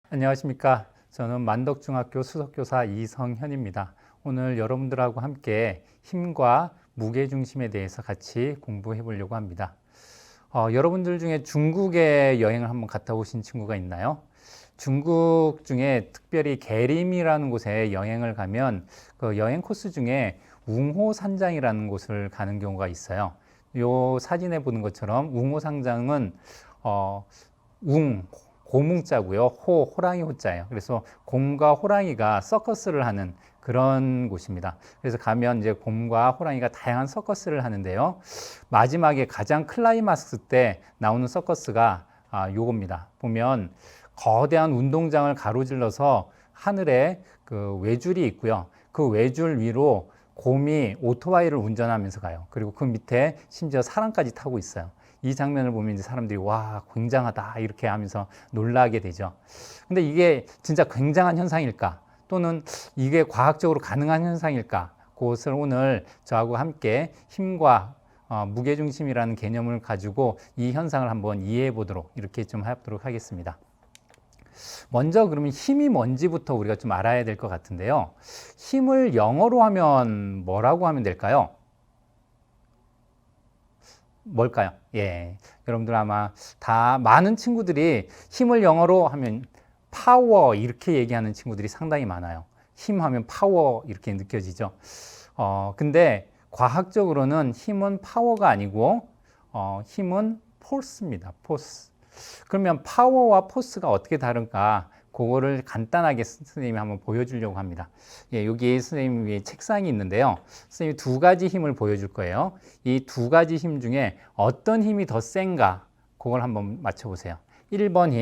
안녕하십니까. 저는 만덕중학교 수석교사 이성현입니다. 오늘 여러분들하고 함께 힘과 무게중심에 대해서 같이 공부해 보려고 합니다. 여러분들 중에 중국에 여행을 한번 갔다 오신 친구가 있나요? 중국 중에 특별히 계림이라는 곳에 여행을 가면 그 여행 코스 중에 웅호산장이라는 곳을 가는 경우가 있어요. 요 사진에 보는 것처럼 웅호산장은 웅, 고뭉자고요. 호랑이 호자예요. 그래서 곰과 호랑이가 서커스를 하는 그런 곳입니다. 그래서 가면 이제 곰과 호랑이가 다양한 서커스를 하는데요. 마지막에 가장 클라이막스 때 나오는 서커스가 요겁니다. 보면 거대한 운동장을 가로질러서 하늘에 그 외줄이 있고요. 그 외줄 위로 곰이 오토바이를 운전하면서 가요. 그리고 그 밑에 심지어 사람까지 타고 있어요. 이 장면을 보면 이제 사람들이 와, 굉장하다 이렇게 하면서 놀라게 되죠. 근데 이게 진짜 굉장한 현상일까? 또는 이게 과학적으로 가능한 현상일까? 그것을 오늘 저하고 함께 힘과 무게중심이라는 개념을 가지고 이 현상을 한번 이해해 보도록 이렇게 좀 해보도록 하겠습니다. 먼저 그러면 힘이 뭔지부터 우리가 좀 알아야 될 것 같은데요. 힘을 영어로 하면 뭐라고 하면 될까요? 뭘까요? 예. 여러분들 아마 다 많은 친구들이 힘을 영어로 하면 파워 이렇게 얘기하는 친구들이 상당히 많아요. 힘 하면 파워 이렇게 느껴지죠. 근데 과학적으로는 힘은 파워가 아니고 힘은 포스입니다. 포스. 그러면 파워와 포스가 어떻게 다른가? 그거를 간단하게 선생님이 한번 보여주려고 합니다. 예, 여기 선생님이 책상이 있는데요. 선생님이 두 가지 힘을 보여줄 거예요. 이 두 가지 힘 중에 어떤 힘이 더 센가? 그걸 한번 맞춰보세요. 1번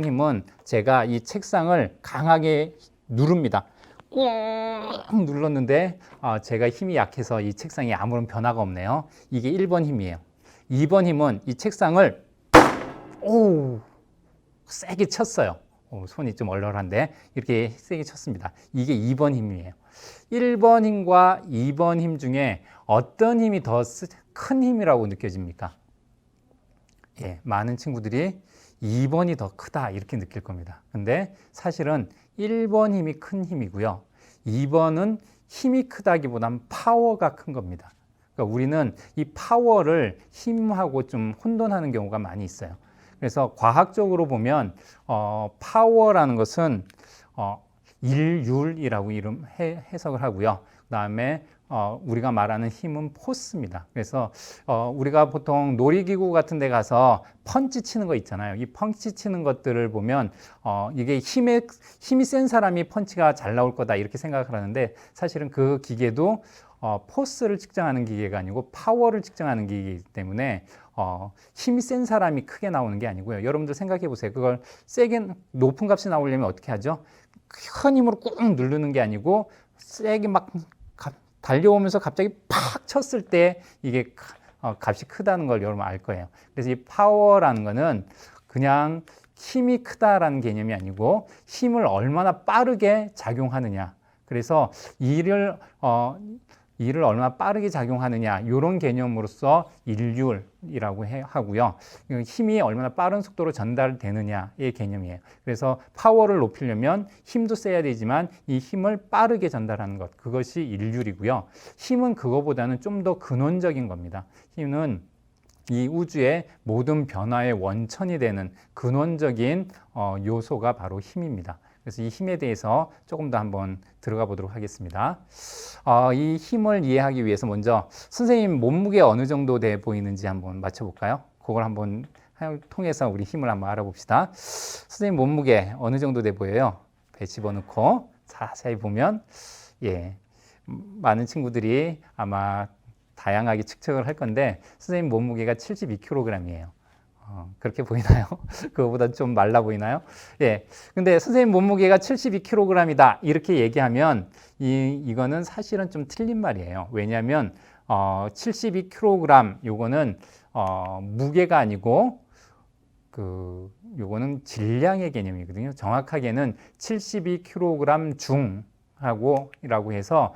힘은 제가 이 책상을 강하게 누릅니다. 꾹 눌렀는데 제가 힘이 약해서 이 책상에 아무런 변화가 없네요. 이게 1번 힘이에요. 2번 힘은 이 책상을 세게 쳤어요. 손이 좀 얼얼한데 이렇게 세게 쳤습니다. 이게 2번 힘이에요. 1번 힘과 2번 힘 중에 어떤 힘이 더 큰 힘이라고 느껴집니까? 예, 많은 친구들이 2번이 더 크다 이렇게 느낄 겁니다. 근데 사실은 1번 힘이 큰 힘이고요. 2번은 힘이 크다기보단 파워가 큰 겁니다. 그러니까 우리는 이 파워를 힘하고 좀 혼돈하는 경우가 많이 있어요. 그래서 과학적으로 보면 파워라는 것은 일률이라고 해석을 하고요. 그다음에 우리가 말하는 힘은 포스입니다. 그래서 우리가 보통 놀이기구 같은 데 가서 펀치 치는 거 있잖아요. 이 펀치 치는 것들을 보면 이게 힘이 센 사람이 펀치가 잘 나올 거다 이렇게 생각을 하는데 사실은 그 기계도 포스를 측정하는 기계가 아니고 파워를 측정하는 기계이기 때문에 힘이 센 사람이 크게 나오는 게 아니고요. 여러분들 생각해 보세요. 그걸 세게 높은 값이 나오려면 어떻게 하죠? 큰 힘으로 꾹 누르는 게 아니고 세게 막 달려오면서 갑자기 팍 쳤을 때 이게 값이 크다는 걸 여러분 알 거예요. 그래서 이 파워라는 거는 그냥 힘이 크다라는 개념이 아니고 힘을 얼마나 빠르게 작용하느냐. 그래서 일을 얼마나 빠르게 작용하느냐 이런 개념으로서 일률이라고 하고요. 힘이 얼마나 빠른 속도로 전달되느냐의 개념이에요. 그래서 파워를 높이려면 힘도 세야 되지만 이 힘을 빠르게 전달하는 것 그것이 일률이고요. 힘은 그거보다는 좀 더 근원적인 겁니다. 힘은 이 우주의 모든 변화의 원천이 되는 근원적인 요소가 바로 힘입니다. 그래서 이 힘에 대해서 조금 더 한번 들어가 보도록 하겠습니다. 이 힘을 이해하기 위해서 먼저 선생님 몸무게 어느 정도 돼 보이는지 한번 맞춰볼까요? 그걸 한번 통해서 우리 힘을 한번 알아봅시다. 선생님 몸무게 어느 정도 돼 보여요? 배 집어넣고 자세히 보면 예, 많은 친구들이 아마 다양하게 측정을 할 건데 선생님 몸무게가 72kg이에요. 그렇게 보이나요? 그거보다 좀 말라 보이나요? 예. 근데 선생님 몸무게가 72kg이다. 이렇게 얘기하면 이거는 사실은 좀 틀린 말이에요. 왜냐하면 72kg 요거는 무게가 아니고 요거는 질량의 개념이거든요. 정확하게는 72kg 중하고라고 해서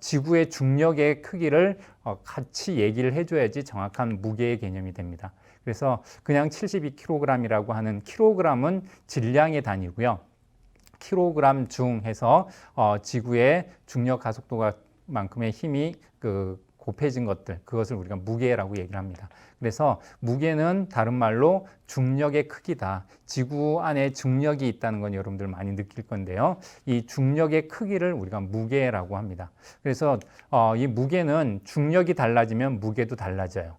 지구의 중력의 크기를 같이 얘기를 해줘야지 정확한 무게의 개념이 됩니다. 그래서 그냥 72kg이라고 하는 킬로그램은 질량의 단위고요. 킬로그램 중 해서 지구의 중력 가속도가 만큼의 힘이 곱해진 것들, 그것을 우리가 무게라고 얘기를 합니다. 그래서 무게는 다른 말로 중력의 크기다. 지구 안에 중력이 있다는 건 여러분들 많이 느낄 건데요. 이 중력의 크기를 우리가 무게라고 합니다. 그래서 이 무게는 중력이 달라지면 무게도 달라져요.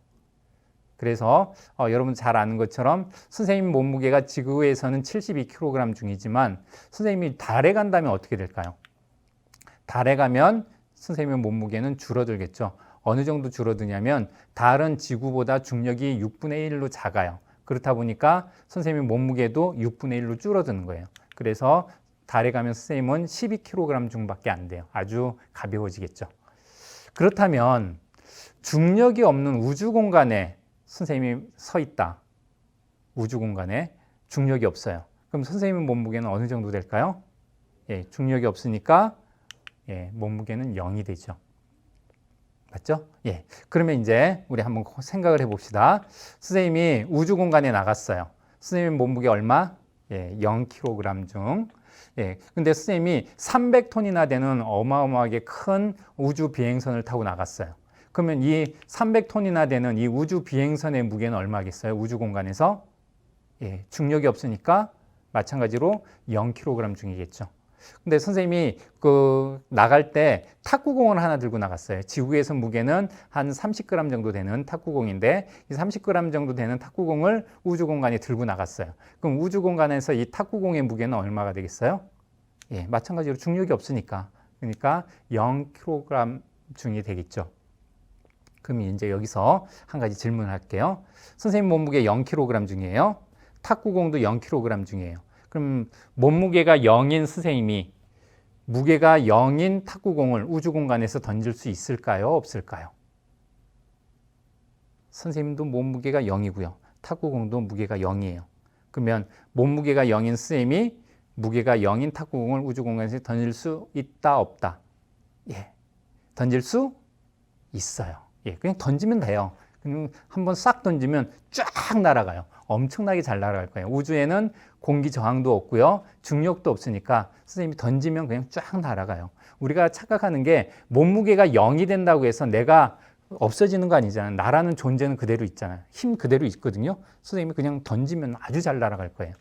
그래서 여러분 잘 아는 것처럼 선생님 몸무게가 지구에서는 72kg 중이지만 선생님이 달에 간다면 어떻게 될까요? 달에 가면 선생님의 몸무게는 줄어들겠죠. 어느 정도 줄어드냐면 달은 지구보다 중력이 6분의 1로 작아요. 그렇다 보니까 선생님의 몸무게도 6분의 1로 줄어드는 거예요. 그래서 달에 가면 선생님은 12kg 중밖에 안 돼요. 아주 가벼워지겠죠. 그렇다면 중력이 없는 우주 공간에 선생님이 서 있다. 우주 공간에 중력이 없어요. 그럼 선생님의 몸무게는 어느 정도 될까요? 예, 중력이 없으니까 몸무게는 0이 되죠. 맞죠? 예. 그러면 이제 우리 한번 생각을 해봅시다. 선생님이 우주 공간에 나갔어요. 선생님 몸무게 얼마? 0kg 중. 근데 선생님이 300톤이나 되는 어마어마하게 큰 우주 비행선을 타고 나갔어요. 그러면 이 300톤이나 되는 이 우주 비행선의 무게는 얼마겠어요? 우주 공간에서? 중력이 없으니까 마찬가지로 0kg 중이겠죠. 근데 선생님이 나갈 때 탁구공을 하나 들고 나갔어요. 지구에서 무게는 한 30g 정도 되는 탁구공인데 이 30g 정도 되는 탁구공을 우주 공간에 들고 나갔어요. 그럼 우주 공간에서 이 탁구공의 무게는 얼마가 되겠어요? 마찬가지로 중력이 없으니까. 그러니까 0kg 중이 되겠죠. 그럼 이제 여기서 한 가지 질문을 할게요. 선생님 몸무게 0kg 중이에요. 탁구공도 0kg 중이에요. 그럼 몸무게가 0인 선생님이 무게가 0인 탁구공을 우주 공간에서 던질 수 있을까요? 없을까요? 선생님도 몸무게가 0이고요. 탁구공도 무게가 0이에요. 그러면 몸무게가 0인 선생님이 무게가 0인 탁구공을 우주 공간에서 던질 수 있다, 없다? 던질 수 있어요. 그냥 던지면 돼요. 그냥 한번 싹 던지면 쫙 날아가요. 엄청나게 잘 날아갈 거예요. 우주에는 공기 저항도 없고요. 중력도 없으니까 선생님이 던지면 그냥 쫙 날아가요. 우리가 착각하는 게 몸무게가 0이 된다고 해서 내가 없어지는 거 아니잖아요. 나라는 존재는 그대로 있잖아요. 힘 그대로 있거든요. 선생님이 그냥 던지면 아주 잘 날아갈 거예요.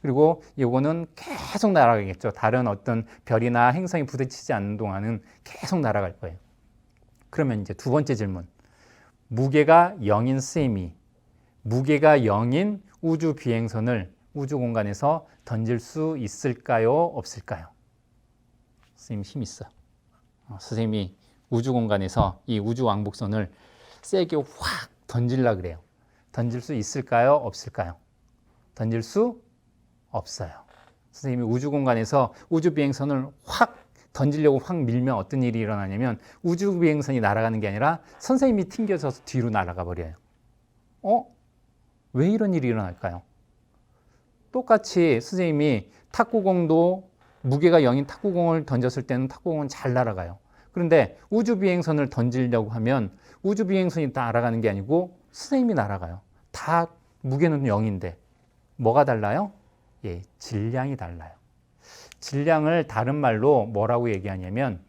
그리고 이거는 계속 날아가겠죠. 다른 어떤 별이나 행성이 부딪히지 않는 동안은 계속 날아갈 거예요. 그러면 이제 두 번째 질문. 무게가 0인 선생님이 무게가 0인 우주 비행선을 우주 공간에서 던질 수 있을까요? 없을까요? 선생님 힘 있어요. 선생님이 우주 공간에서 이 우주 왕복선을 세게 확 던질라 그래요. 던질 수 있을까요? 없을까요? 던질 수 없어요. 선생님이 우주 공간에서 우주 비행선을 확 던지려고 확 밀면 어떤 일이 일어나냐면 우주 비행선이 날아가는 게 아니라 선생님이 튕겨져서 뒤로 날아가 버려요. 왜 이런 일이 일어날까요? 똑같이 선생님이 탁구공도 무게가 0인 탁구공을 던졌을 때는 탁구공은 잘 날아가요. 그런데 우주 비행선을 던지려고 하면 우주 비행선이 날아가는 게 아니고 선생님이 날아가요. 다 무게는 0인데 뭐가 달라요? 질량이 달라요. 질량을 다른 말로 뭐라고 얘기하냐면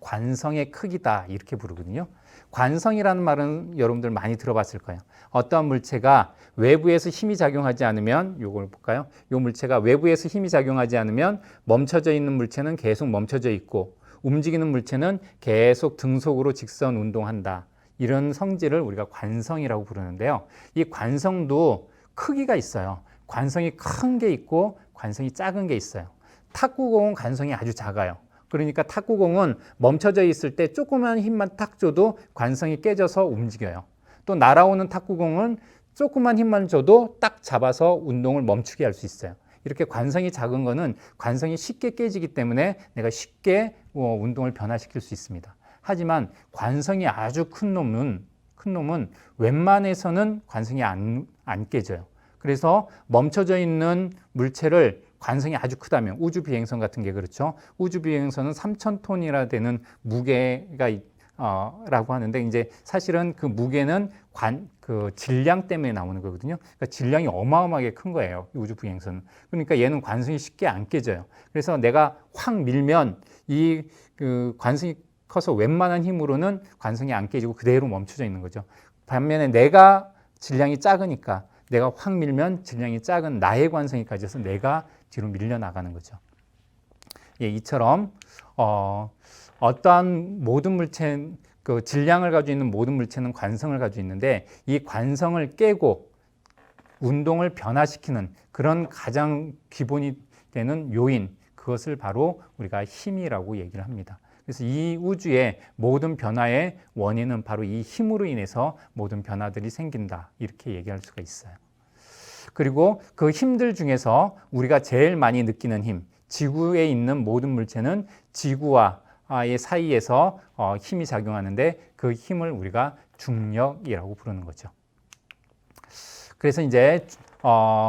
관성의 크기다 이렇게 부르거든요. 관성이라는 말은 여러분들 많이 들어봤을 거예요. 어떠한 물체가 외부에서 힘이 작용하지 않으면 이걸 볼까요? 이 물체가 외부에서 힘이 작용하지 않으면 멈춰져 있는 물체는 계속 멈춰져 있고 움직이는 물체는 계속 등속으로 직선 운동한다. 이런 성질을 우리가 관성이라고 부르는데요. 이 관성도 크기가 있어요. 관성이 큰 게 있고 관성이 작은 게 있어요. 탁구공은 관성이 아주 작아요. 그러니까 탁구공은 멈춰져 있을 때 조그만 힘만 탁 줘도 관성이 깨져서 움직여요. 또 날아오는 탁구공은 조그만 힘만 줘도 딱 잡아서 운동을 멈추게 할 수 있어요. 이렇게 관성이 작은 거는 관성이 쉽게 깨지기 때문에 내가 쉽게 운동을 변화시킬 수 있습니다. 하지만 관성이 아주 큰 놈은 웬만해서는 관성이 안 깨져요. 그래서 멈춰져 있는 물체를 관성이 아주 크다면 우주 비행선 같은 게 그렇죠. 우주 비행선은 3,000톤이나 되는 무게가 라고 하는데 이제 사실은 그 무게는 그 질량 때문에 나오는 거거든요. 그러니까 질량이 어마어마하게 큰 거예요. 우주 부행선은. 그러니까 얘는 관성이 쉽게 안 깨져요. 그래서 내가 확 밀면 이 그 관성이 커서 웬만한 힘으로는 관성이 안 깨지고 그대로 멈춰져 있는 거죠. 반면에 내가 질량이 작으니까 내가 확 밀면 질량이 작은 나의 관성이 가져서 내가 뒤로 밀려 나가는 거죠. 예, 이처럼 어떠한 모든 물체, 그 질량을 가지고 있는 모든 물체는 관성을 가지고 있는데 이 관성을 깨고 운동을 변화시키는 그런 가장 기본이 되는 요인, 그것을 바로 우리가 힘이라고 얘기를 합니다. 그래서 이 우주의 모든 변화의 원인은 바로 이 힘으로 인해서 모든 변화들이 생긴다, 이렇게 얘기할 수가 있어요. 그리고 그 힘들 중에서 우리가 제일 많이 느끼는 힘, 지구에 있는 모든 물체는 지구와의 사이에서 힘이 작용하는데 그 힘을 우리가 중력이라고 부르는 거죠. 그래서 이제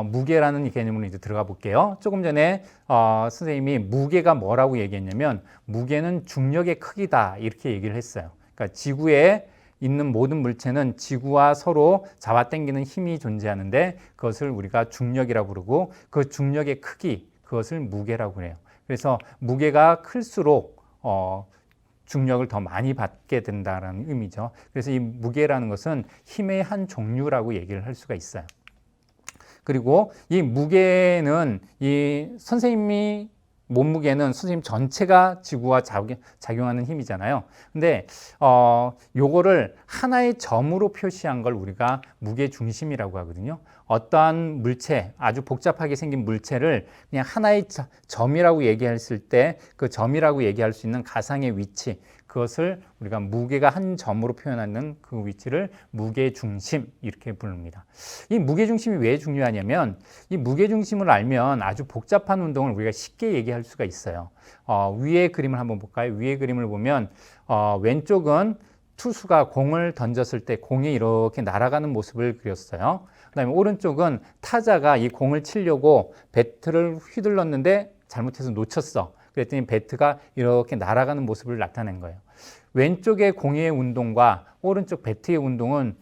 무게라는 개념으로 이제 들어가 볼게요. 조금 전에 선생님이 무게가 뭐라고 얘기했냐면 무게는 중력의 크기다, 이렇게 얘기를 했어요. 그러니까 지구에 있는 모든 물체는 지구와 서로 잡아당기는 힘이 존재하는데 그것을 우리가 중력이라고 부르고 그 중력의 크기, 그것을 무게라고 해요. 그래서 무게가 클수록 중력을 더 많이 받게 된다는 의미죠. 그래서 이 무게라는 것은 힘의 한 종류라고 얘기를 할 수가 있어요. 그리고 이 무게는 이 선생님이 몸무게는 선생님 전체가 지구와 작용하는 힘이잖아요. 근데 요거를 하나의 점으로 표시한 걸 우리가 무게 중심이라고 하거든요. 어떠한 물체, 아주 복잡하게 생긴 물체를 그냥 하나의 점이라고 얘기했을 때 그 점이라고 얘기할 수 있는 가상의 위치, 그것을 우리가 무게가 한 점으로 표현하는 그 위치를 무게중심, 이렇게 부릅니다. 이 무게중심이 왜 중요하냐면 이 무게중심을 알면 아주 복잡한 운동을 우리가 쉽게 얘기할 수가 있어요. 위의 그림을 한번 볼까요? 위의 그림을 보면 왼쪽은 투수가 공을 던졌을 때 공이 이렇게 날아가는 모습을 그렸어요. 그다음에 오른쪽은 타자가 이 공을 치려고 배트를 휘둘렀는데 잘못해서 놓쳤어. 그랬더니 배트가 이렇게 날아가는 모습을 나타낸 거예요. 왼쪽의 공의 운동과 오른쪽 배트의 운동은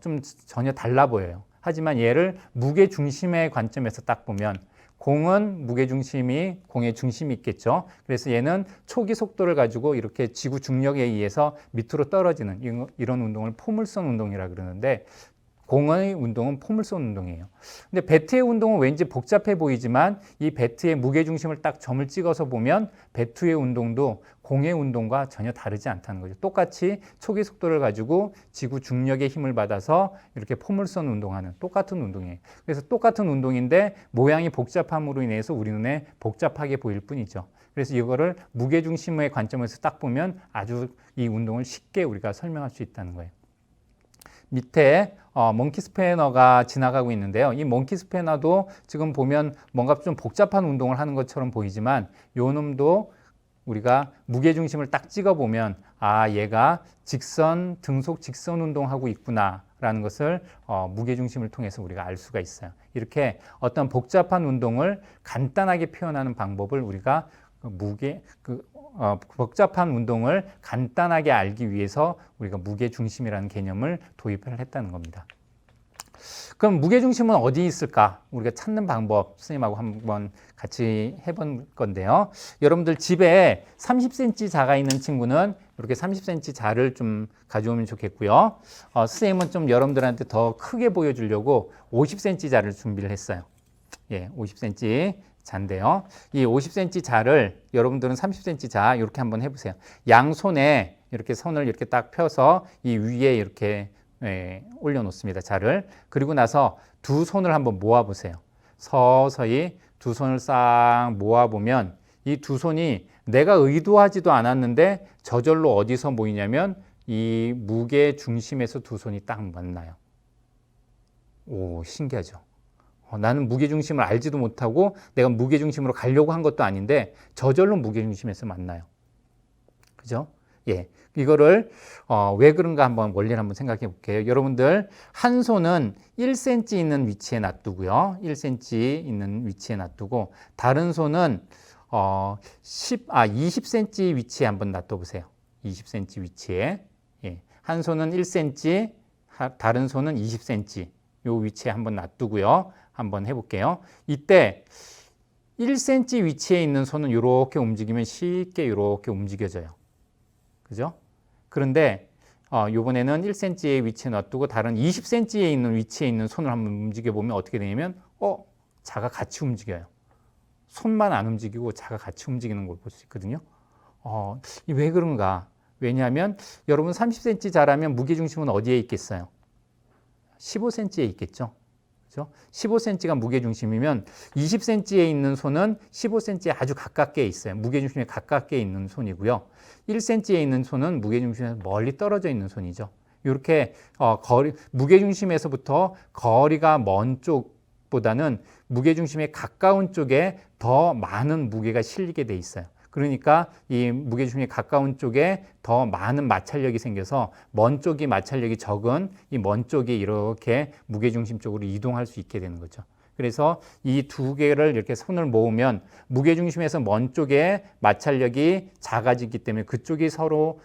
좀 전혀 달라 보여요. 하지만 얘를 무게중심의 관점에서 딱 보면 공은 무게중심이 공의 중심이 있겠죠. 그래서 얘는 초기 속도를 가지고 이렇게 지구 중력에 의해서 밑으로 떨어지는 이런 운동을 포물선 운동이라고 그러는데 공의 운동은 포물선 운동이에요. 근데 배트의 운동은 왠지 복잡해 보이지만 이 배트의 무게중심을 딱 점을 찍어서 보면 배트의 운동도 공의 운동과 전혀 다르지 않다는 거죠. 똑같이 초기 속도를 가지고 지구 중력의 힘을 받아서 이렇게 포물선 운동하는 똑같은 운동이에요. 그래서 똑같은 운동인데 모양이 복잡함으로 인해서 우리 눈에 복잡하게 보일 뿐이죠. 그래서 이거를 무게중심의 관점에서 딱 보면 아주 이 운동을 쉽게 우리가 설명할 수 있다는 거예요. 밑에 몽키 스패너가 지나가고 있는데요. 이 몽키 스패너도 지금 보면 뭔가 좀 복잡한 운동을 하는 것처럼 보이지만 요 놈도 우리가 무게중심을 딱 찍어보면 얘가 등속 직선 운동하고 있구나 라는 것을 무게중심을 통해서 우리가 알 수가 있어요. 이렇게 어떤 복잡한 운동을 간단하게 표현하는 방법을 우리가 복잡한 운동을 간단하게 알기 위해서 우리가 무게중심이라는 개념을 도입을 했다는 겁니다. 그럼 무게중심은 어디 있을까? 우리가 찾는 방법 선생님하고 한번 같이 해본 건데요. 여러분들 집에 30cm 자가 있는 친구는 이렇게 30cm 자를 좀 가져오면 좋겠고요. 선생님은 좀 여러분들한테 더 크게 보여주려고 50cm 자를 준비를 했어요. 예, 50cm 자인데요. 이 50cm 자를 여러분들은 30cm 자 이렇게 한번 해보세요. 양손에 이렇게 손을 이렇게 딱 펴서 이 위에 이렇게 올려놓습니다. 자를. 그리고 나서 두 손을 한번 모아보세요. 서서히 두 손을 싹 모아보면 이 두 손이 내가 의도하지도 않았는데 저절로 어디서 모이냐면 이 무게 중심에서 두 손이 딱 만나요. 오, 신기하죠? 나는 무게중심을 알지도 못하고 내가 무게중심으로 가려고 한 것도 아닌데 저절로 무게중심에서 만나요. 그죠? 예. 이거를 왜 그런가 한번 원리를 한번 생각해 볼게요. 여러분들 한 손은 1cm 있는 위치에 놔두고요. 1cm 있는 위치에 놔두고 다른 손은 20cm 위치에 한번 놔둬 보세요. 20cm 위치에, 예, 한 손은 1cm, 다른 손은 20cm 요 위치에 한번 놔두고요. 한번 해볼게요. 이때 1cm 위치에 있는 손은 이렇게 움직이면 쉽게 이렇게 움직여져요. 그죠? 그런데 요번에는 1cm의 위치에 놔두고 다른 20cm에 있는 위치에 있는 손을 한번 움직여 보면 어떻게 되냐면 자가 같이 움직여요. 손만 안 움직이고 자가 같이 움직이는 걸 볼 수 있거든요. 왜 그런가? 왜냐하면 여러분 30cm 자라면 무게중심은 어디에 있겠어요? 15cm에 있겠죠. 그렇죠? 15cm가 무게중심이면 20cm에 있는 손은 15cm에 아주 가깝게 있어요. 무게중심에 가깝게 있는 손이고요. 1cm에 있는 손은 무게중심에서 멀리 떨어져 있는 손이죠. 이렇게 무게중심에서부터 거리가 먼 쪽보다는 무게중심에 가까운 쪽에 더 많은 무게가 실리게 돼 있어요. 그러니까 이 무게중심에 가까운 쪽에 더 많은 마찰력이 생겨서 먼 쪽이 마찰력이 적은 이 먼 쪽이 이렇게 무게중심 쪽으로 이동할 수 있게 되는 거죠. 그래서 이 두 개를 이렇게 손을 모으면 무게중심에서 먼 쪽에 마찰력이 작아지기 때문에 그쪽이 서로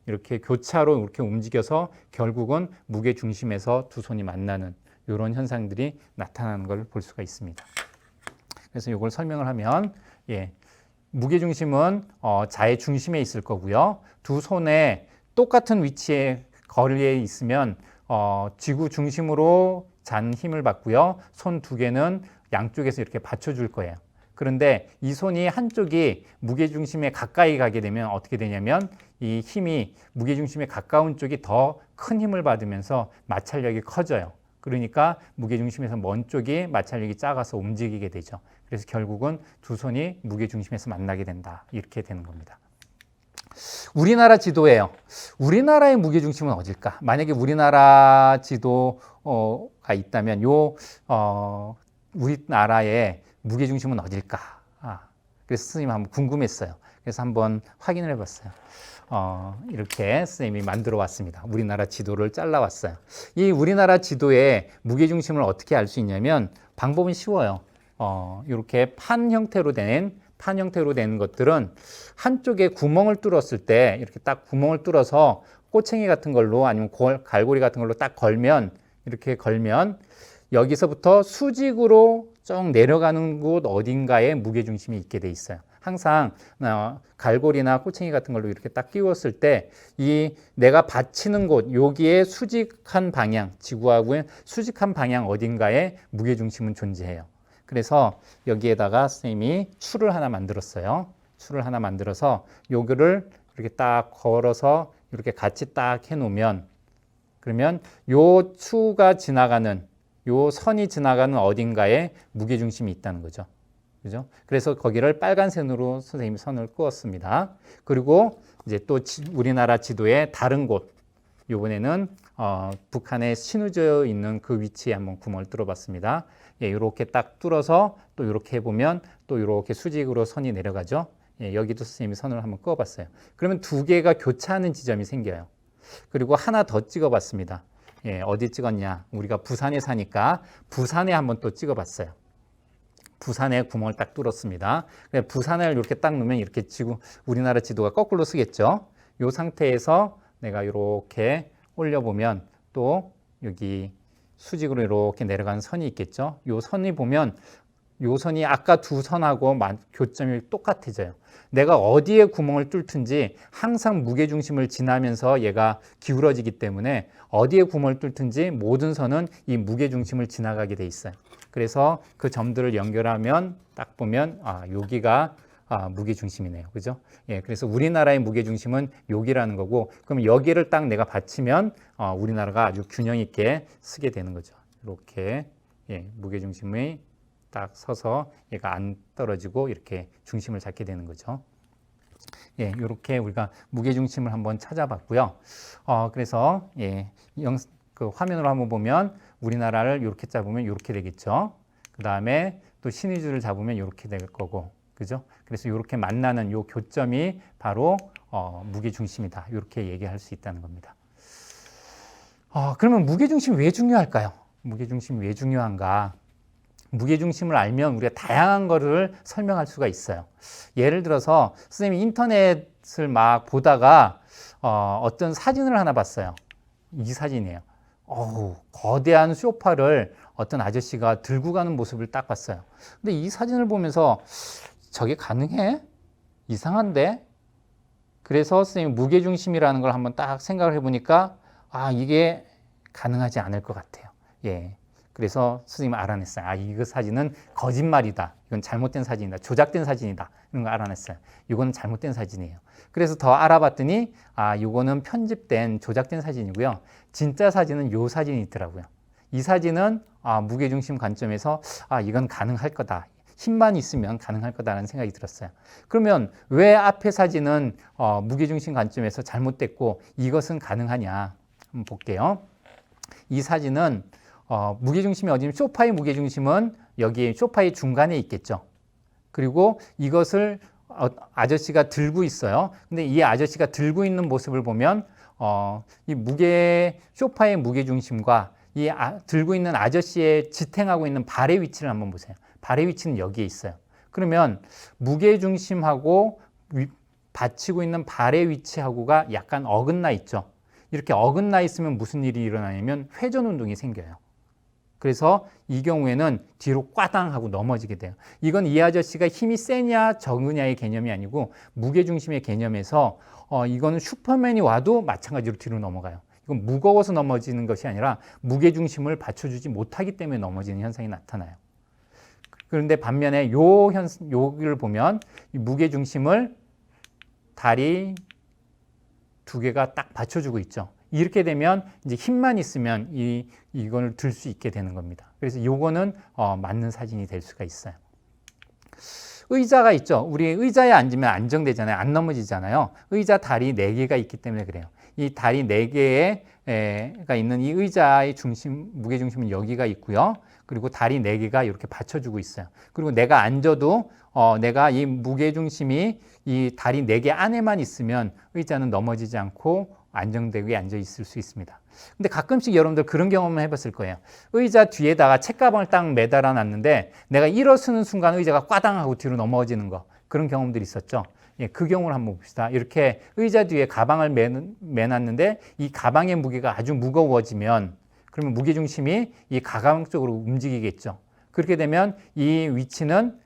이렇게 교차로 이렇게 움직여서 결국은 무게중심에서 두 손이 만나는 이런 현상들이 나타나는 걸 볼 수가 있습니다. 그래서 이걸 설명을 하면 무게중심은 자의 중심에 있을 거고요. 두 손에 똑같은 위치에 거리에 있으면 지구 중심으로 잔 힘을 받고요. 손 두 개는 양쪽에서 이렇게 받쳐줄 거예요. 그런데 이 손이 한쪽이 무게중심에 가까이 가게 되면 어떻게 되냐면 이 힘이 무게중심에 가까운 쪽이 더 큰 힘을 받으면서 마찰력이 커져요. 그러니까 무게중심에서 먼 쪽이 마찰력이 작아서 움직이게 되죠. 그래서 결국은 두 손이 무게중심에서 만나게 된다. 이렇게 되는 겁니다. 우리나라 지도예요. 우리나라의 무게중심은 어딜까? 만약에 우리나라 지도가 있다면 우리나라의 무게중심은 어딜까? 그래서 선생님 한번 궁금했어요. 그래서 한번 확인을 해봤어요. 이렇게 선생님이 만들어 왔습니다. 우리나라 지도를 잘라 왔어요. 이 우리나라 지도의 무게중심을 어떻게 알 수 있냐면 방법은 쉬워요. 이렇게 판 형태로 된 것들은 한쪽에 구멍을 뚫었을 때 이렇게 딱 구멍을 뚫어서 꼬챙이 같은 걸로 아니면 갈고리 같은 걸로 딱 이렇게 걸면 여기서부터 수직으로 쭉 내려가는 곳 어딘가에 무게중심이 있게 돼 있어요. 항상 갈고리나 꼬챙이 같은 걸로 이렇게 딱 끼웠을 때 이 내가 받치는 곳 여기에 수직한 방향, 지구하고의 수직한 방향 어딘가에 무게중심은 존재해요. 그래서 여기에다가 선생님이 추를 하나 만들었어요. 추를 하나 만들어서 요거를 이렇게 딱 걸어서 이렇게 같이 딱 해놓으면 그러면 요 추가 지나가는 요 선이 지나가는 어딘가에 무게중심이 있다는 거죠. 그죠? 그래서 거기를 빨간색으로 선생님이 선을 그었습니다. 그리고 이제 또 우리나라 지도의 다른 곳, 이번에는 북한에 신우져 있는 그 위치에 한번 구멍을 뚫어봤습니다. 이렇게 딱 뚫어서 또 이렇게 해보면 또 이렇게 수직으로 선이 내려가죠. 여기도 선생님이 선을 한번 그어봤어요. 그러면 두 개가 교차하는 지점이 생겨요. 그리고 하나 더 찍어봤습니다. 어디 찍었냐? 우리가 부산에 사니까 부산에 한번 또 찍어봤어요. 부산에 구멍을 딱 뚫었습니다. 부산을 이렇게 딱 놓으면 이렇게 우리나라 지도가 거꾸로 쓰겠죠. 이 상태에서 내가 이렇게 올려보면 또 여기 수직으로 이렇게 내려가는 선이 있겠죠. 이 선이 보면 이 선이 아까 두 선하고 교점이 똑같아져요. 내가 어디에 구멍을 뚫든지 항상 무게중심을 지나면서 얘가 기울어지기 때문에 어디에 구멍을 뚫든지 모든 선은 이 무게중심을 지나가게 돼 있어요. 그래서 그 점들을 연결하면 딱 보면 여기가 무게중심이네요. 그죠? 그래서 우리나라의 무게중심은 여기라는 거고 그럼 여기를 딱 내가 받치면 우리나라가 아주 균형 있게 쓰게 되는 거죠. 이렇게 무게중심이 딱 서서 얘가 안 떨어지고 이렇게 중심을 잡게 되는 거죠. 이렇게 우리가 무게중심을 한번 찾아봤고요. 그래서 그 화면으로 한번 보면 우리나라를 이렇게 잡으면 이렇게 되겠죠. 그 다음에 또 신의주를 잡으면 이렇게 될 거고, 그죠? 그래서 이렇게 만나는 요 교점이 바로 무게중심이다. 이렇게 얘기할 수 있다는 겁니다. 그러면 무게중심이 왜 중요할까요? 무게중심이 왜 중요한가? 무게중심을 알면 우리가 다양한 거를 설명할 수가 있어요. 예를 들어서 선생님이 인터넷을 막 보다가 어떤 사진을 하나 봤어요. 이 사진이에요. 거대한 소파를 어떤 아저씨가 들고 가는 모습을 딱 봤어요. 근데 이 사진을 보면서 저게 가능해? 이상한데? 그래서 선생님 무게중심이라는 걸 한번 딱 생각을 해보니까 이게 가능하지 않을 것 같아요. 예. 그래서 선생님 알아냈어요. 이거 사진은 거짓말이다. 이건 잘못된 사진이다. 조작된 사진이다. 이런 거 알아냈어요. 이거는 잘못된 사진이에요. 그래서 더 알아봤더니 이거는 편집된 조작된 사진이고요. 진짜 사진은 요 사진이 있더라고요. 이 사진은 무게중심 관점에서 이건 가능할 거다. 힘만 있으면 가능할 거다라는 생각이 들었어요. 그러면 왜 앞에 사진은 무게중심 관점에서 잘못됐고 이것은 가능하냐? 한번 볼게요. 이 사진은 무게중심이 어디냐면 소파의 무게중심은 여기 소파의 중간에 있겠죠. 그리고 이것을 아저씨가 들고 있어요. 근데 이 아저씨가 들고 있는 모습을 보면 이 소파의 무게중심과 이 들고 있는 아저씨의 지탱하고 있는 발의 위치를 한번 보세요. 발의 위치는 여기에 있어요. 그러면 무게중심하고 받치고 있는 발의 위치하고가 약간 어긋나 있죠. 이렇게 어긋나 있으면 무슨 일이 일어나냐면 회전 운동이 생겨요. 그래서 이 경우에는 뒤로 꽈당 하고 넘어지게 돼요. 이건 이 아저씨가 힘이 세냐 적으냐의 개념이 아니고 무게중심의 개념에서 이거는 슈퍼맨이 와도 마찬가지로 뒤로 넘어가요. 이건 무거워서 넘어지는 것이 아니라 무게중심을 받쳐주지 못하기 때문에 넘어지는 현상이 나타나요. 그런데 반면에 요기를 보면 이 무게중심을 다리 두 개가 딱 받쳐주고 있죠. 이렇게 되면 이제 힘만 있으면 이걸 들 수 있게 되는 겁니다. 그래서 요거는 맞는 사진이 될 수가 있어요. 의자가 있죠. 우리 의자에 앉으면 안정되잖아요. 안 넘어지잖아요. 의자 다리 4개가 있기 때문에 그래요. 이 다리 4개가 있는 이 의자의 무게중심은 여기가 있고요. 그리고 다리 4개가 이렇게 받쳐주고 있어요. 그리고 내가 앉아도 내가 이 무게중심이 이 다리 4개 안에만 있으면 의자는 넘어지지 않고 안정되게 앉아 있을 수 있습니다. 근데 가끔씩 여러분들 그런 경험을 해봤을 거예요. 의자 뒤에다가 책가방을 딱 매달아 놨는데 내가 일어서는 순간 의자가 꽈당 하고 뒤로 넘어지는 거, 그런 경험들이 있었죠. 예, 그 경우를 한번 봅시다. 이렇게 의자 뒤에 가방을 매놨는데 이 가방의 무게가 아주 무거워지면 그러면 무게중심이 이 가방 쪽으로 움직이겠죠. 그렇게 되면 이 위치는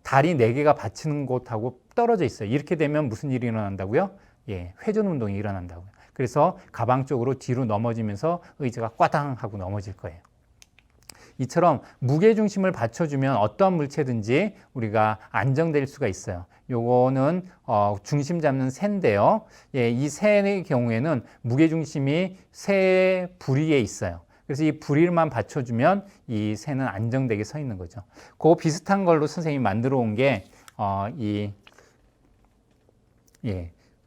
다리 4개가 받치는 곳하고 떨어져 있어요. 이렇게 되면 무슨 일이 일어난다고요? 예, 회전 운동이 일어난다고요. 그래서 가방 쪽으로 뒤로 넘어지면서 의자가 꽈당 하고 넘어질 거예요. 이처럼 무게중심을 받쳐주면 어떠한 물체든지 우리가 안정될 수가 있어요. 요거는 중심 잡는 새인데요. 예, 이 새의 경우에는 무게중심이 새의 부리에 있어요. 그래서 이 부리만 받쳐주면 이 새는 안정되게 서 있는 거죠. 그 비슷한 걸로 선생님이 만들어 온 게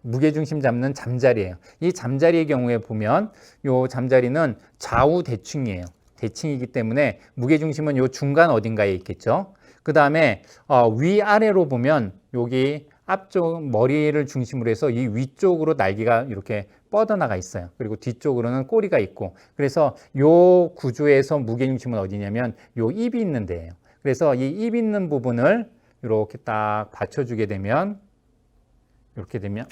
무게중심 잡는 잠자리예요. 이 잠자리의 경우에 보면 이 잠자리는 좌우 대칭이에요. 대칭이기 때문에 무게중심은 요 중간 어딘가에 있겠죠. 그 다음에 위아래로 보면 여기 앞쪽 머리를 중심으로 해서 이 위쪽으로 날개가 이렇게 뻗어나가 있어요. 그리고 뒤쪽으로는 꼬리가 있고, 그래서 요 구조에서 무게중심은 어디냐면 요 입이 있는 데예요. 그래서 이 입 있는 부분을 이렇게 딱 받쳐주게 되면 이렇게 되면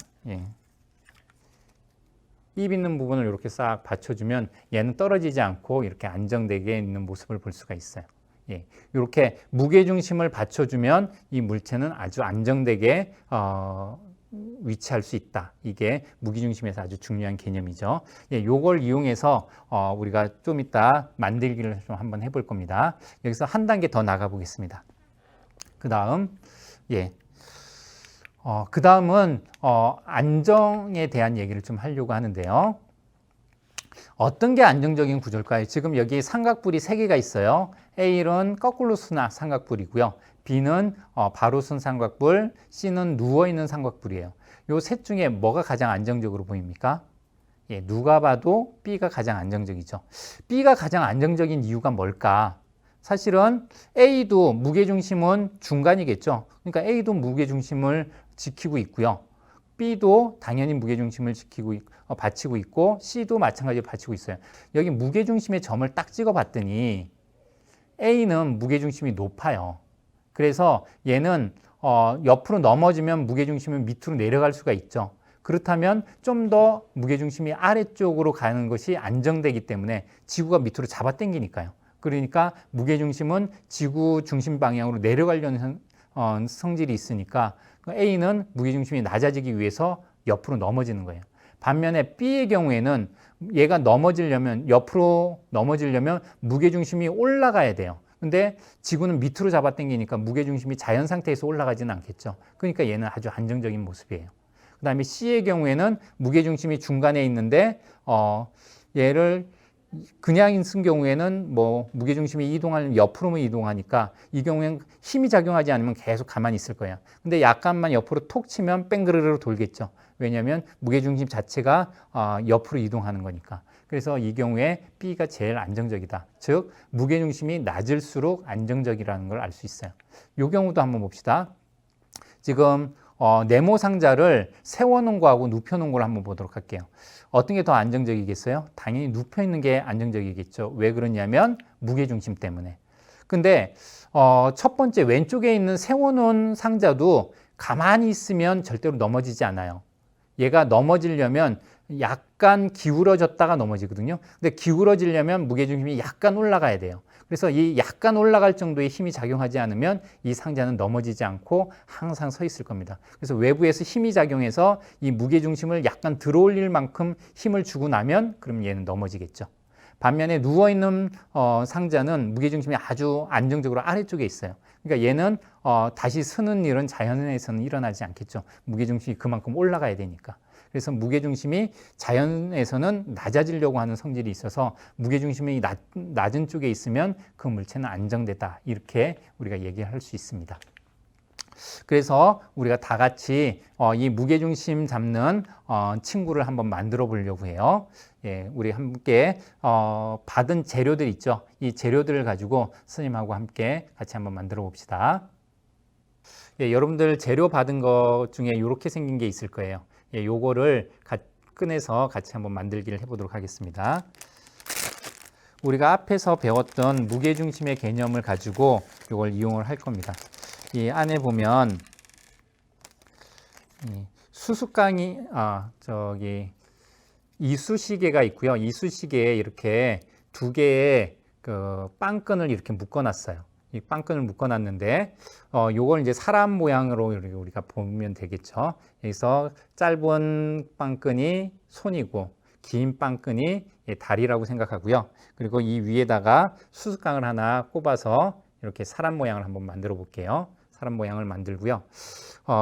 입 있는 부분을 이렇게 싹 받쳐주면 얘는 떨어지지 않고 이렇게 안정되게 있는 모습을 볼 수가 있어요. 이렇게 무게중심을 받쳐주면 이 물체는 아주 안정되게 위치할 수 있다. 이게 무게중심에서 아주 중요한 개념이죠. 요걸 이용해서 우리가 좀 이따 만들기를 좀 한번 해볼 겁니다. 여기서 한 단계 더 나가 보겠습니다. 그 다음은 안정에 대한 얘기를 좀 하려고 하는데요. 어떤 게 안정적인 구조일까요? 지금 여기 삼각뿔이 3개가 있어요. A는 거꾸로 쓴 삼각뿔이고요. B는 바로 쓴 삼각뿔, C는 누워있는 삼각뿔이에요. 이 셋 중에 뭐가 가장 안정적으로 보입니까? 누가 봐도 B가 가장 안정적이죠. B가 가장 안정적인 이유가 뭘까? 사실은 A도 무게중심은 중간이겠죠. 그러니까 A도 무게중심을 지키고 있고요. B도 당연히 무게중심을 받치고 있고 C도 마찬가지로 받치고 있어요. 여기 무게중심의 점을 딱 찍어 봤더니 A는 무게중심이 높아요. 그래서 얘는 옆으로 넘어지면 무게중심이 밑으로 내려갈 수가 있죠. 그렇다면 좀 더 무게중심이 아래쪽으로 가는 것이 안정되기 때문에 지구가 밑으로 잡아당기니까요. 그러니까 무게중심은 지구 중심 방향으로 내려가려는 성질이 있으니까 A는 무게중심이 낮아지기 위해서 옆으로 넘어지는 거예요. 반면에 B의 경우에는 얘가 넘어지려면, 옆으로 넘어지려면 무게중심이 올라가야 돼요. 근데 지구는 밑으로 잡아당기니까 무게중심이 자연 상태에서 올라가지는 않겠죠. 그러니까 얘는 아주 안정적인 모습이에요. 그 다음에 C의 경우에는 무게중심이 중간에 있는데 얘를 그냥 있은 경우에는 뭐 무게중심이 이동하려면 옆으로만 이동하니까 이 경우에는 힘이 작용하지 않으면 계속 가만히 있을 거예요. 근데 약간만 옆으로 톡 치면 뺑그르르 돌겠죠. 왜냐하면 무게중심 자체가 옆으로 이동하는 거니까. 그래서 이 경우에 B가 제일 안정적이다. 즉 무게중심이 낮을수록 안정적이라는 걸 알 수 있어요. 이 경우도 한번 봅시다. 지금 네모 상자를 세워놓은 거하고 눕혀놓은 걸 한번 보도록 할게요. 어떤 게 더 안정적이겠어요? 당연히 눕혀있는 게 안정적이겠죠. 왜 그러냐면 무게중심 때문에. 근데 첫 번째 왼쪽에 있는 세워놓은 상자도 가만히 있으면 절대로 넘어지지 않아요. 얘가 넘어지려면 약간 기울어졌다가 넘어지거든요. 근데 기울어지려면 무게중심이 약간 올라가야 돼요. 그래서 이 약간 올라갈 정도의 힘이 작용하지 않으면 이 상자는 넘어지지 않고 항상 서 있을 겁니다. 그래서 외부에서 힘이 작용해서 이 무게중심을 약간 들어올릴 만큼 힘을 주고 나면 그럼 얘는 넘어지겠죠. 반면에 누워있는 상자는 무게중심이 아주 안정적으로 아래쪽에 있어요. 그러니까 얘는 다시 서는 일은 자연에서는 일어나지 않겠죠. 무게중심이 그만큼 올라가야 되니까. 그래서 무게중심이 자연에서는 낮아지려고 하는 성질이 있어서 무게중심이 낮은 쪽에 있으면 그 물체는 안정되다. 이렇게 우리가 얘기할 수 있습니다. 그래서 우리가 다 같이 이 무게중심 잡는 친구를 한번 만들어 보려고 해요. 예, 우리 함께 받은 재료들 있죠. 이 재료들을 가지고 선생님하고 함께 같이 한번 만들어 봅시다. 예, 여러분들 재료 받은 것 중에 이렇게 생긴 게 있을 거예요. 예, 요거를 꺼내서 같이 한번 만들기를 해보도록 하겠습니다. 우리가 앞에서 배웠던 무게중심의 개념을 가지고 이걸 이용을 할 겁니다. 이 안에 보면 수수깡이 이쑤시개가 있고요. 이쑤시개에 이렇게 두 개의 그 빵끈을 이렇게 묶어놨어요. 이 빵끈을 묶어놨는데 요걸 이제 사람 모양으로 우리가 보면 되겠죠. 여기서 짧은 빵끈이 손이고 긴 빵끈이 다리라고 생각하고요. 그리고 이 위에다가 수수깡을 하나 꼽아서 이렇게 사람 모양을 한번 만들어 볼게요. 사람 모양을 만들고요.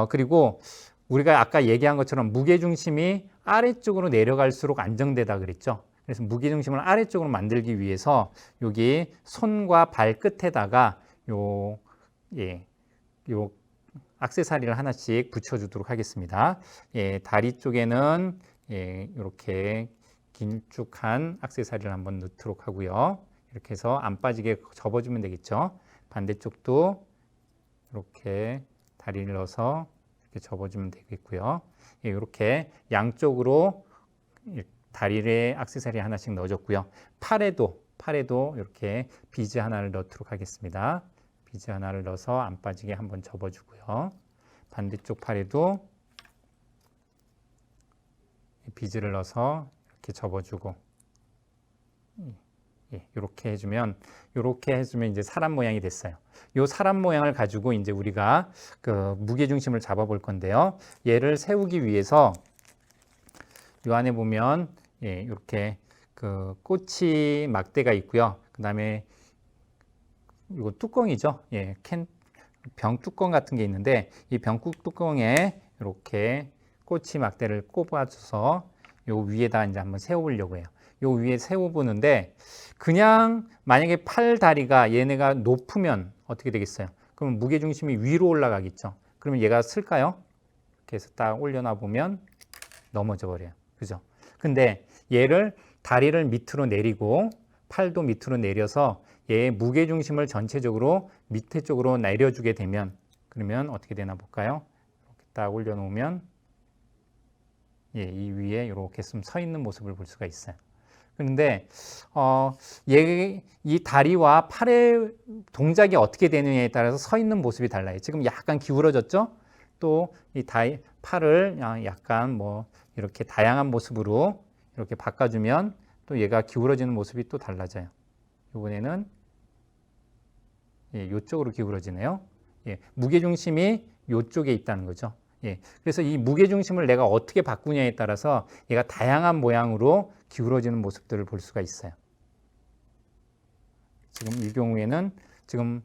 그리고 우리가 아까 얘기한 것처럼 무게중심이 아래쪽으로 내려갈수록 안정되다 그랬죠. 그래서 무게중심을 아래쪽으로 만들기 위해서 여기 손과 발끝에다가 요 액세서리를 하나씩 붙여주도록 하겠습니다. 예, 다리 쪽에는 이렇게 길쭉한 액세서리를 한번 넣도록 하고요. 이렇게 해서 안 빠지게 접어주면 되겠죠. 반대쪽도 이렇게 다리를 넣어서 이렇게 접어주면 되겠고요. 예, 이렇게 양쪽으로 다리에 액세서리 하나씩 넣어줬고요. 팔에도 이렇게 비즈 하나를 넣도록 하겠습니다. 비즈 하나를 넣어서 안 빠지게 한번 접어주고요. 반대쪽 팔에도 비즈를 넣어서 이렇게 접어주고, 이렇게 해주면 이제 사람 모양이 됐어요. 이 사람 모양을 가지고 이제 우리가 그 무게 중심을 잡아 볼 건데요. 얘를 세우기 위해서 이 안에 보면 이렇게 그 꼬치 막대가 있고요. 그 다음에 이거 뚜껑이죠. 병 뚜껑 같은 게 있는데 이 병 뚜껑에 이렇게 꼬치 막대를 꼽아줘서 요 위에다 이제 한번 세워보려고 해요. 요 위에 세워보는데 그냥 만약에 팔 다리가 얘네가 높으면 어떻게 되겠어요? 그러면 무게중심이 위로 올라가겠죠. 그러면 얘가 쓸까요? 이렇게 해서 딱 올려놔 보면 넘어져 버려요. 그죠? 근데 얘를 다리를 밑으로 내리고 팔도 밑으로 내려서 얘의 무게중심을 전체적으로 밑에 쪽으로 내려주게 되면 그러면 어떻게 되나 볼까요? 이렇게 딱 올려놓으면 이 위에 이렇게 서 있는 모습을 볼 수가 있어요. 그런데 이 다리와 팔의 동작이 어떻게 되느냐에 따라서 서 있는 모습이 달라요. 지금 약간 기울어졌죠? 또 이 팔을 약간 뭐 이렇게 다양한 모습으로 이렇게 바꿔주면 또 얘가 기울어지는 모습이 또 달라져요. 이번에는 이쪽으로 기울어지네요. 무게중심이 이쪽에 있다는 거죠. 그래서 이 무게중심을 내가 어떻게 바꾸냐에 따라서 얘가 다양한 모양으로 기울어지는 모습들을 볼 수가 있어요. 지금 이 경우에는 지금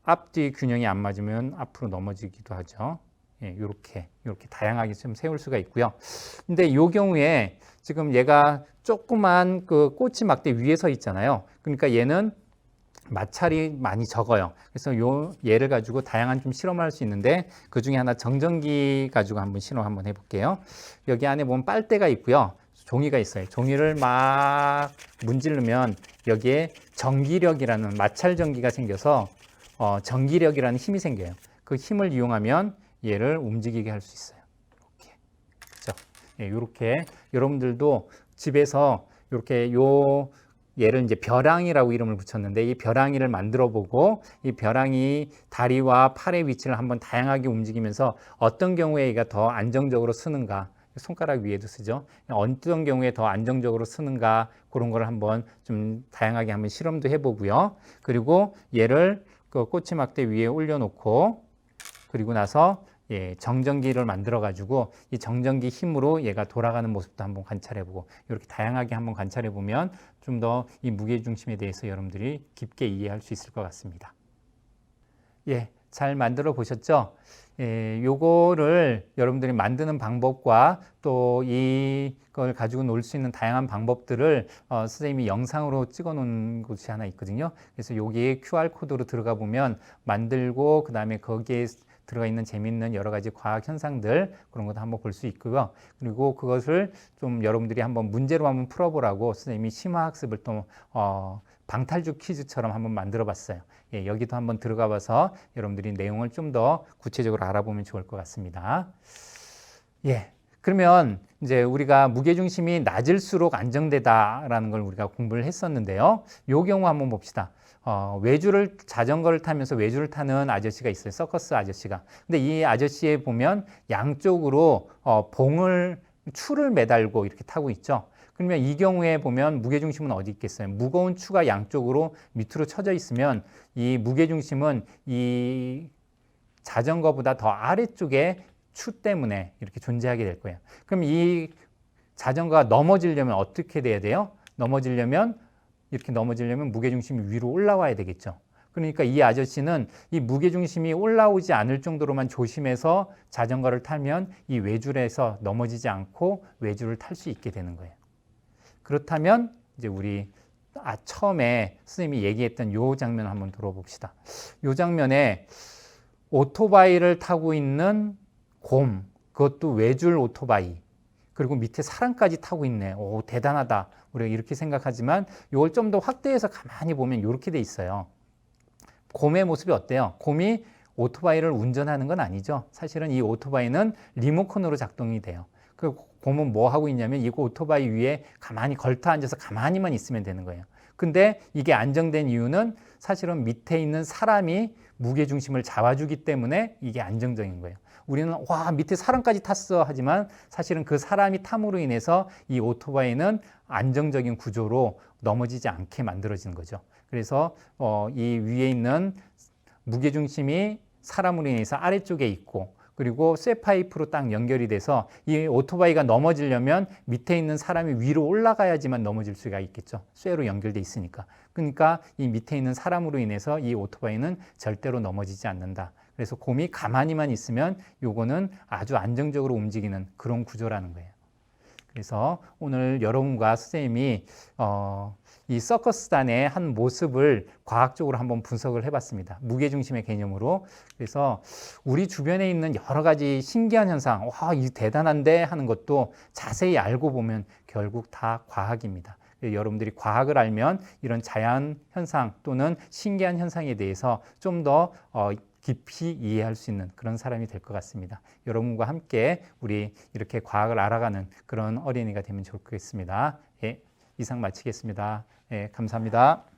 앞뒤 균형이 안 맞으면 앞으로 넘어지기도 하죠. 이렇게 다양하게 좀 세울 수가 있고요. 근데 이 경우에 지금 얘가 조그만 그 꼬치 막대 위에 서 있잖아요. 그러니까 얘는 마찰이 많이 적어요. 그래서 얘를 가지고 다양한 좀 실험을 할 수 있는데 그 중에 하나 정전기 가지고 한번 실험 한번 해볼게요. 여기 안에 보면 빨대가 있고요. 종이가 있어요. 종이를 막 문지르면 여기에 전기력이라는 마찰 전기가 생겨서 전기력이라는 힘이 생겨요. 그 힘을 이용하면 얘를 움직이게 할 수 있어요. 이렇게. 그렇죠? 이렇게 여러분들도 집에서 이렇게 얘를 이제 벼랑이라고 이름을 붙였는데 이 벼랑이를 만들어 보고 이 벼랑이 다리와 팔의 위치를 한번 다양하게 움직이면서 어떤 경우에 얘가 더 안정적으로 쓰는가, 손가락 위에도 쓰죠. 어떤 경우에 더 안정적으로 쓰는가 그런 걸 한번 좀 다양하게 한번 실험도 해보고요. 그리고 얘를 그 꼬치막대 위에 올려놓고 그리고 나서 정전기를 만들어 가지고 이 정전기 힘으로 얘가 돌아가는 모습도 한번 관찰해 보고 이렇게 다양하게 한번 관찰해 보면 좀 더 이 무게중심에 대해서 여러분들이 깊게 이해할 수 있을 것 같습니다. 잘 만들어 보셨죠? 요거를 여러분들이 만드는 방법과 또 이걸 가지고 놀 수 있는 다양한 방법들을 선생님이 영상으로 찍어 놓은 곳이 하나 있거든요. 그래서 여기에 QR코드로 들어가 보면 만들고 그 다음에 거기에 들어가 있는 재미있는 여러 가지 과학 현상들 그런 것도 한번 볼 수 있고요. 그리고 그것을 좀 여러분들이 한번 문제로 한번 풀어보라고 선생님이 심화학습을 또 방탈출 퀴즈처럼 한번 만들어 봤어요. 여기도 한번 들어가 봐서 여러분들이 내용을 좀 더 구체적으로 알아보면 좋을 것 같습니다. 그러면 이제 우리가 무게중심이 낮을수록 안정되다라는 걸 우리가 공부를 했었는데요. 요 경우 한번 봅시다. 자전거를 타면서 외주를 타는 아저씨가 있어요. 서커스 아저씨가. 근데 이 아저씨에 보면 양쪽으로 추를 매달고 이렇게 타고 있죠. 그러면 이 경우에 보면 무게중심은 어디 있겠어요? 무거운 추가 양쪽으로 밑으로 쳐져 있으면 이 무게중심은 이 자전거보다 더 아래쪽에 추 때문에 이렇게 존재하게 될 거예요. 그럼 이 자전거가 넘어지려면 어떻게 돼야 돼요? 이렇게 넘어지려면 무게중심이 위로 올라와야 되겠죠. 그러니까 이 아저씨는 이 무게중심이 올라오지 않을 정도로만 조심해서 자전거를 타면 이 외줄에서 넘어지지 않고 외줄을 탈 수 있게 되는 거예요. 그렇다면 이제 우리 처음에 선생님이 얘기했던 요 장면 한번 들어봅시다. 요 장면에 오토바이를 타고 있는 곰, 그것도 외줄 오토바이, 그리고 밑에 사람까지 타고 있네. 오, 대단하다. 우리가 이렇게 생각하지만 이걸 좀 더 확대해서 가만히 보면 이렇게 돼 있어요. 곰의 모습이 어때요? 곰이 오토바이를 운전하는 건 아니죠. 사실은 이 오토바이는 리모컨으로 작동이 돼요. 그 곰은 뭐 하고 있냐면 이 오토바이 위에 가만히 걸터 앉아서 가만히만 있으면 되는 거예요. 근데 이게 안정된 이유는 사실은 밑에 있는 사람이 무게중심을 잡아주기 때문에 이게 안정적인 거예요. 우리는 와 밑에 사람까지 탔어 하지만 사실은 그 사람이 탐으로 인해서 이 오토바이는 안정적인 구조로 넘어지지 않게 만들어지는 거죠. 그래서 이 위에 있는 무게중심이 사람으로 인해서 아래쪽에 있고 그리고 쇠파이프로 딱 연결이 돼서 이 오토바이가 넘어지려면 밑에 있는 사람이 위로 올라가야지만 넘어질 수가 있겠죠. 쇠로 연결돼 있으니까. 그러니까 이 밑에 있는 사람으로 인해서 이 오토바이는 절대로 넘어지지 않는다. 그래서 곰이 가만히만 있으면 요거는 아주 안정적으로 움직이는 그런 구조라는 거예요. 그래서 오늘 여러분과 선생님이 이 서커스단의 한 모습을 과학적으로 한번 분석을 해봤습니다. 무게중심의 개념으로. 그래서 우리 주변에 있는 여러 가지 신기한 현상, 와, 이 대단한데 하는 것도 자세히 알고 보면 결국 다 과학입니다. 여러분들이 과학을 알면 이런 자연 현상 또는 신기한 현상에 대해서 좀 더 깊이 이해할 수 있는 그런 사람이 될 것 같습니다. 여러분과 함께 우리 이렇게 과학을 알아가는 그런 어린이가 되면 좋겠습니다. 이상 마치겠습니다. 예, 감사합니다.